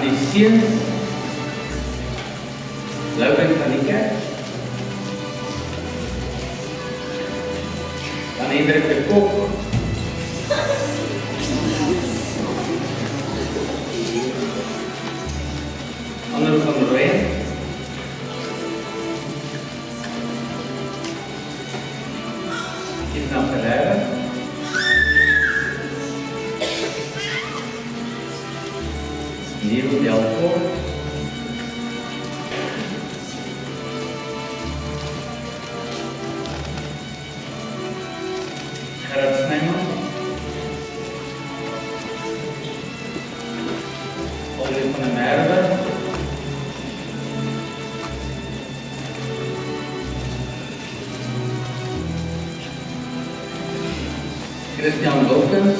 die seuns, Lauren van die kerk, dan Hendrik de Kok, Ander van Rooyen, Kitna Ferreira, Neil Delcourt, Gerard Snyman, Oliver van der Merwe, Christian Wilkins,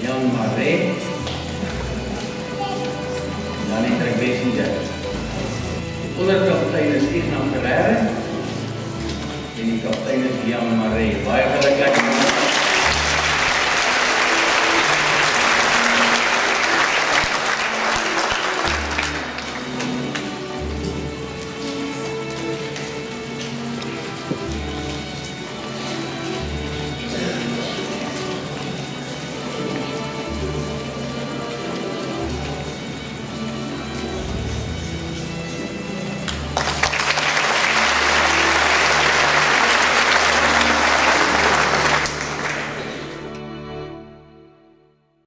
Jan Marais, dan Hendrik Wessinger. Die onderkaptein is Ignan Ferreira en die kaptein is Jan Marais. Baie geluk.